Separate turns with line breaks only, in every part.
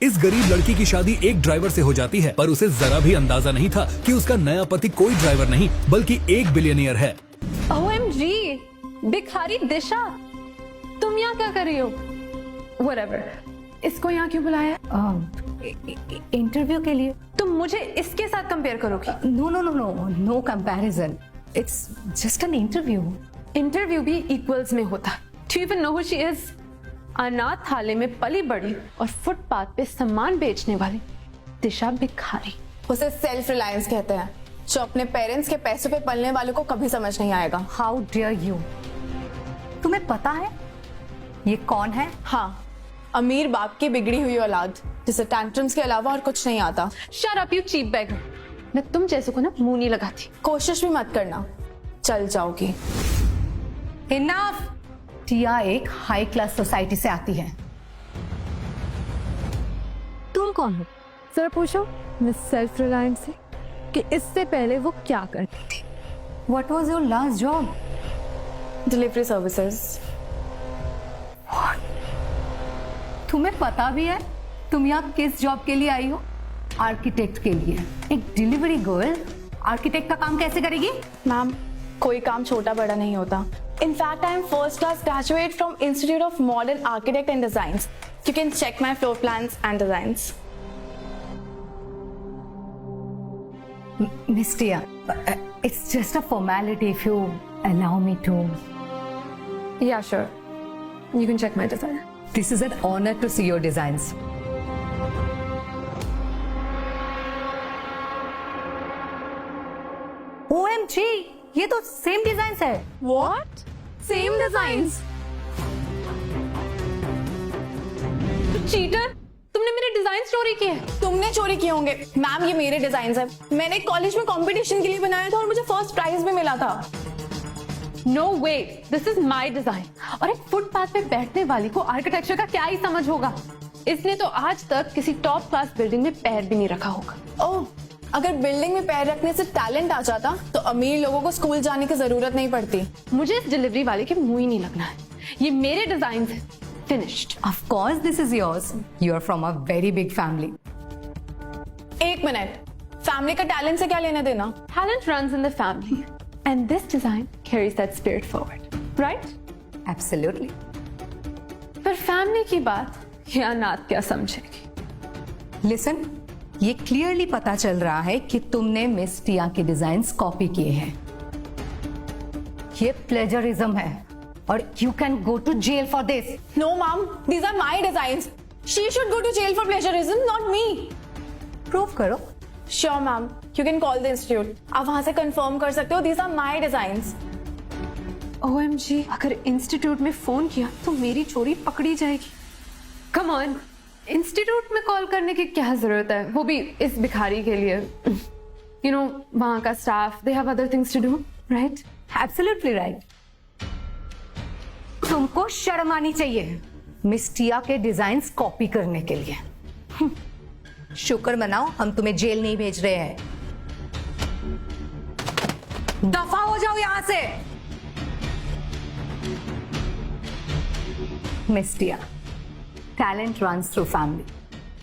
इस गरीब लड़की की शादी एक ड्राइवर से हो जाती है, पर उसे जरा भी अंदाजा नहीं था कि उसका नया पति कोई ड्राइवर नहीं बल्कि एक बिलियनियर है।
OMG, भिखारी दिशा, तुम यहाँ क्या कर रही हो? Whatever. इसको यहाँ क्यों बुलाया?
इंटरव्यू के लिए।
तुम मुझे इसके साथ कंपेयर करोगी?
No comparison, it's just an interview.
Interview भी इक्वल्स में होता। Do you even know who she is? अनाथालय में पली बड़ी और फुटपाथ पे सामान बेचने वाली दिशा भिखारी।
उसे सेल्फ रिलायंस कहते हैं, जो अपने पेरेंट्स के पैसों पे पलने वालों को कभी समझ नहीं आएगा।
How dare you! तुम्हें पता है ये कौन है?
हाँ, अमीर बाप की बिगड़ी हुई औलाद, जिसे टैंट्रम्स के अलावा और कुछ नहीं आता।
Shut up, you cheap beggar. मैं तुम जैसे को ना मुंह नहीं लगाती।
कोशिश भी मत करना, चल जाओगी।
इनफ! टिया एक हाई क्लास सोसाइटी से आती है।
तुम कौन हो? जरा पूछो मिस सेल्फ रिलायंस से कि इससे पहले वो क्या करती थी।
What was your last job?
Delivery services.
तुम्हें पता भी है तुम यहाँ किस जॉब के लिए आई हो? आर्किटेक्ट के लिए। एक डिलीवरी गर्ल आर्किटेक्ट का काम कैसे करेगी?
मैम, कोई काम छोटा बड़ा नहीं होता। In fact I am first class graduate from institute of modern architect and designs. You can check my floor plans and designs.
Miss Tia, it's just a formality if you allow me to.
Yeah, sure. You can check my design.
This is an honor to see your designs. OMG, ये तो same design है।
What?
Same designs. Cheater, तुमने मेरे design चोरी किए।
तुमने चोरी किए होंगे। मैम, ये मेरे डिजाइन है। मैंने कॉलेज में कंपटीशन के लिए बनाया था और मुझे फर्स्ट प्राइज भी मिला था।
No way, this is my design. और एक फुटपाथ पे बैठने वाली को आर्किटेक्चर का क्या ही समझ होगा? इसने तो आज तक किसी टॉप क्लास बिल्डिंग में पैर भी नहीं रखा होगा।
ओह, अगर बिल्डिंग में पैर रखने से टैलेंट आ जाता तो अमीर लोगों को स्कूल जाने की जरूरत नहीं पड़ती।
मुझे इस डिलीवरी वाले के मुंह ही नहीं लगना है। ये मेरे डिजाइन है। Finished.
Of course, this is yours. You are from a very big family.
एक मिनट, फैमिली का टैलेंट से क्या लेना देना?
Talent runs in the family, and this design carries that spirit forward, right?
Absolutely.
पर family की बात ये अनाथ क्या समझेगी?
Listen, ये क्लियरली पता चल रहा है कि तुमने मिस टिया के डिजाइन्स कॉपी किए हैं। ये प्लेजरिज्म है और you can go to jail for this.
No, ma'am, these are my designs. She should go to jail for plagiarism, not me.
Prove करो।
Sure, ma'am. You can call the institute. आप वहां से confirm कर सकते हो। These are my designs.
OMG, अगर institute में phone किया तो मेरी चोरी पकड़ी जाएगी। Come on, इंस्टीट्यूट में कॉल करने की क्या जरूरत है? वो भी इस भिखारी के लिए। You know, वहां का staff, they have other things to do, right?
Absolutely right. तुमको शर्म आनी चाहिए मिस टिया के डिजाइन्स कॉपी करने के लिए। शुक्र मनाओ हम तुम्हें जेल नहीं भेज रहे हैं। दफा हो जाओ यहां से। Miss Tia, talent runs through family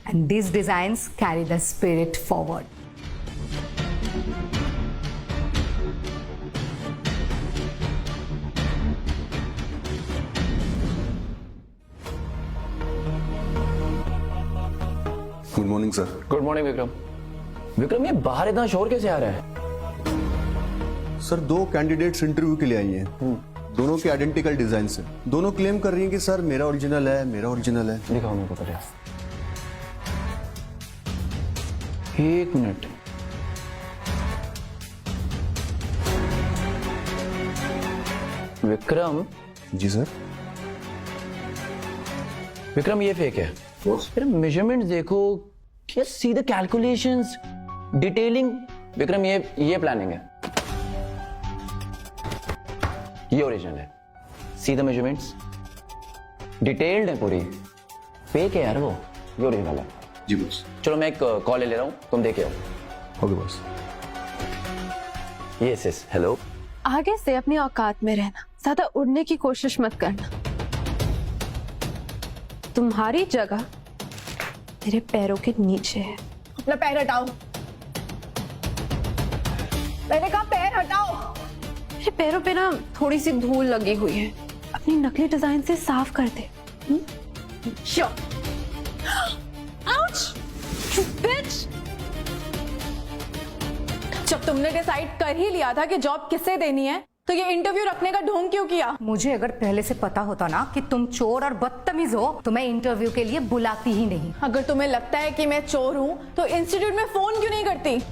and these designs carry the spirit forward.
Good morning sir.
Good morning Vikram. Vikram, ये बाहर इतना शोर कैसे आ रहा है?
सर, दो कैंडिडेट्स इंटरव्यू के लिए आई हैं। दोनों के आइडेंटिकल डिजाइन है। दोनों क्लेम कर रही हैं कि सर मेरा ओरिजिनल है, मेरा ओरिजिनल है।
दिखाओ मेरे को पहले। एक मिनट। विक्रम।
जी सर।
विक्रम, ये फेक है। फिर मेजरमेंट देखो, क्या सीधे कैलकुलेशंस, डिटेलिंग। विक्रम, ये प्लानिंग है, ये ओरिजिनल है। सीधा मेजरमेंट्स, डिटेल्ड है पूरी। फेक है यार वो, ये ओरिजिनल है।
जी बॉस।
चलो मैं एक कॉल ले रहा हूँ, तुम देखे हो।
Okay boss.
Yes yes, hello.
आगे से अपनी औकात में रहना, ज्यादा उड़ने की कोशिश मत करना। तुम्हारी जगह तेरे पैरों के नीचे है।
अपना पैर हटाओ। मैंने कहा पैर हटाओ।
मेरे पैरों पे ना थोड़ी सी धूल लगी हुई है, अपनी नकली डिजाइन से साफ कर दे।
Sure.
Ouch! You bitch!
जब तुमने डिसाइड कर ही लिया था कि जॉब किसे देनी है, तो ये इंटरव्यू रखने का ढोंग क्यों किया?
मुझे अगर पहले से पता होता ना कि तुम चोर और बदतमीज हो तो मैं इंटरव्यू के लिए बुलाती ही नहीं।
अगर तुम्हें लगता है कि मैं चोर हूं, तो इंस्टीट्यूट में फोन क्यों नहीं करती?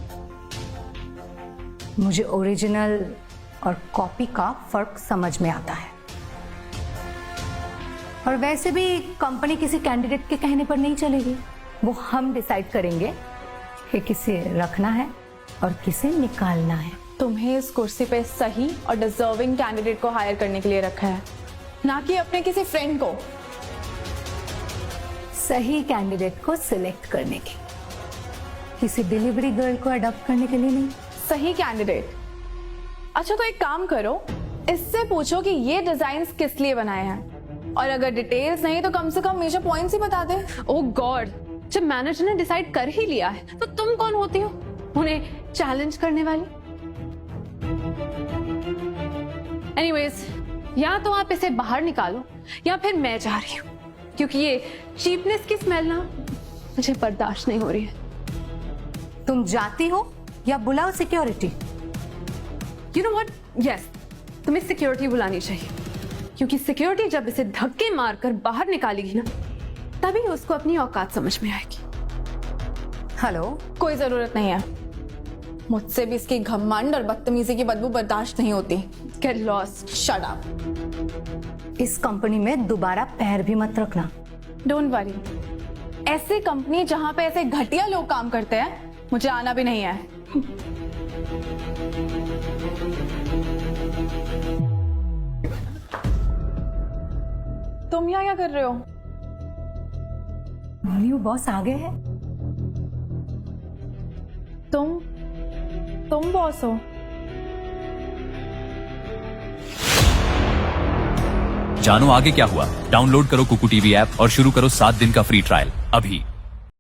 मुझे ओरिजिनल और कॉपी का फर्क समझ में आता है। और वैसे भी कंपनी किसी कैंडिडेट के कहने पर नहीं चलेगी, वो हम डिसाइड करेंगे कि किसे रखना है और किसे निकालना है।
तुम्हें इस कुर्सी पे सही और डिजर्विंग कैंडिडेट को हायर करने के लिए रखा है, ना कि अपने किसी फ्रेंड को।
सही कैंडिडेट को सिलेक्ट करने के, किसी डिलीवरी गर्ल को अडॉप्ट करने के लिए नहीं।
सही कैंडिडेट। अच्छा, तो एक काम करो, इससे पूछो कि ये डिजाइन्स किस लिए बनाए हैं, और अगर डिटेल्स नहीं तो कम से कम मेजर पॉइंट्स ही बता दे।
ओह गॉड, जब मैनेजर ने डिसाइड कर ही लिया है तो तुम कौन होती हो उन्हें चैलेंज करने वाली? एनीवेज, या तो आप इसे बाहर निकालो या फिर मैं जा रही हूँ, क्योंकि ये चीपनेस की स्मेल ना मुझे बर्दाश्त नहीं हो रही है।
तुम जाती हो या बुलाओ security?
You know what, yes, तुम्हें सिक्योरिटी बुलानी चाहिए, क्योंकि सिक्योरिटी जब इसे धक्के मारकर बाहर निकालेगी ना, तभी उसको अपनी औकात समझ में आएगी।
हेलो,
कोई जरूरत नहीं है, मुझसे भी इसकी घमंड और बदतमीजी की बदबू बर्दाश्त नहीं होती।
Get lost.
Shut up.
इस कंपनी में दोबारा पैर भी मत रखना।
डोंट वरी, ऐसी कंपनी जहां पे ऐसे घटिया लोग काम करते हैं, मुझे आना भी नहीं है। तुम यहाँ क्या कर रहे हो?
न्यू बॉस आ गए हैं।
तुम बॉस हो?
जानो आगे क्या हुआ? डाउनलोड करो कुकू टीवी ऐप और शुरू करो 7 दिन का फ्री ट्रायल अभी।